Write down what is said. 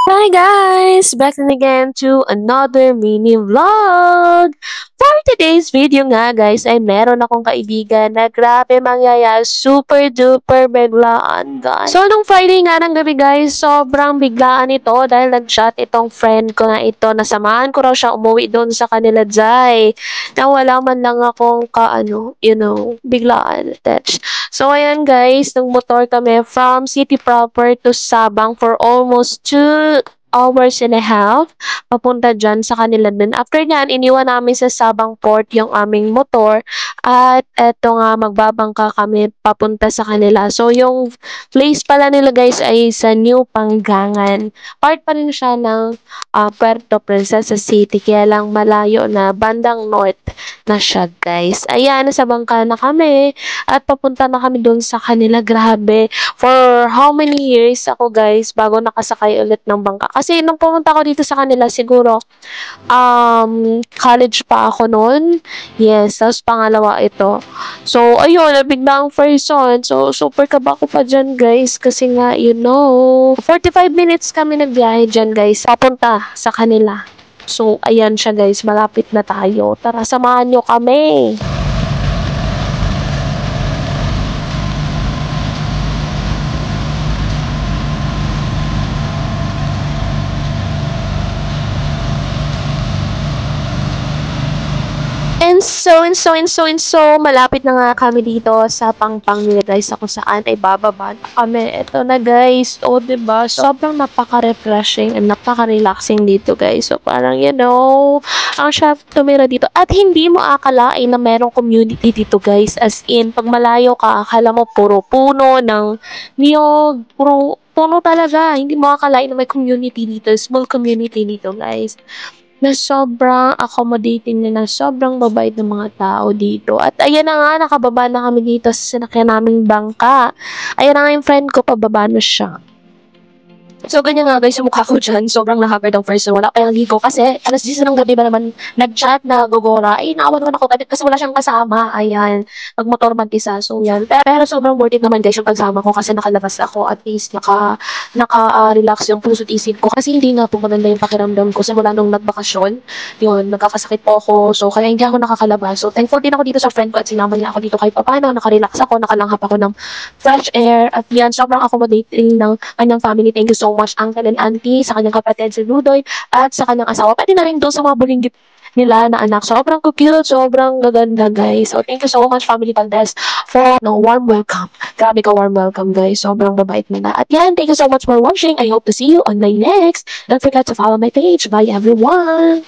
Hi guys! Back and again to another mini vlog! For today's video nga guys ay meron akong kaibigan na grabe mangyayari super duper biglaan guys. So nung Friday nga ng gabi guys, sobrang biglaan ito dahil nag-chat itong friend ko nga ito na samahan ko raw siya umuwi doon sa kanila Jai. Na wala man lang akong biglaan attached. So ayan guys, nagmotor kami from city proper to Sabang for almost 2 hours and a half papunta dyan sa kanila din. After nyan, iniwan namin sa Sabang Port yung aming motor at eto nga magbabangka kami papunta sa kanila. So yung place pala nila guys ay sa New Panggangan. Part pa rin siya ng Puerto Princesa City kaya lang malayo na bandang north na siya guys. Ayan, nasa bangka na kami at papunta na kami doon sa kanila. Grabe. For how many years ako guys bago nakasakay ulit ng bangka. Kasi nung pumunta ako dito sa kanila siguro college pa ako noon. Yes, tapos pangalawa ito. So, ayun, biglang first on. So, super kaba ko pa dyan guys. Kasi nga, 45 minutes kami nagbiyahe dyan guys. Papunta sa kanila. So, ayan siya guys. Malapit na tayo. Tara, samahan nyo kami. Malapit na nga kami dito sa Pangpang nila guys, kung saan ay bababa na kami. Ito na guys, o diba, sobrang napaka-refreshing and napaka-relaxing dito guys. So parang ang sarap tumira dito. At hindi mo akalain na merong community dito guys. As in, pag malayo ka, akala mo puro puno ng niyog, puro puno talaga. Hindi mo akalain na may community dito, small community dito guys, na sobrang accommodating na sobrang babait ng mga tao dito. At ayan na nga, nakababa na kami dito sa sinakyan naming bangka. Ayan na nga yung friend ko, pababa na siya. So, ganyan nga guys, yung mukha ko dyan, sobrang nakagard ang first wala pa yung ligo kasi alas 10 ng gabi ba naman nag-chat na gugora. Ay, naawan naman ako kasi wala siyang kasama. Ayan, magmotor mag-isa. So, yan. Pero sobrang worth it naman guys yung pagsama ko kasi nakalabas ako. At least, naka-relax yung puso't isip ko. Kasi hindi nga po maganda yung pakiramdam ko. Simula nung nagbakasyon, yun, nagkakasakit po ako. So, kaya hindi ako nakakalabas. So, thankful din ako dito sa friend ko at sinama niya ako dito kahit paano. Nakarelax ako, nakalanghap ako ng fresh air. At yan, sobrang accommodating ng kanyang family. Thank you so much, uncle and auntie, sa kanyang kapatid si Ludoy, at sa kanyang asawa. Pati na rin doon sa mga bulinggit nila na anak. Sobrang cute, sobrang gaganda, guys. So, thank you so much, Family Valdez, for no warm welcome. Grabe ka warm welcome, guys. Sobrang babait nila. At yan, thank you so much for watching. I hope to see you on my next. Don't forget to follow my page. Bye, everyone!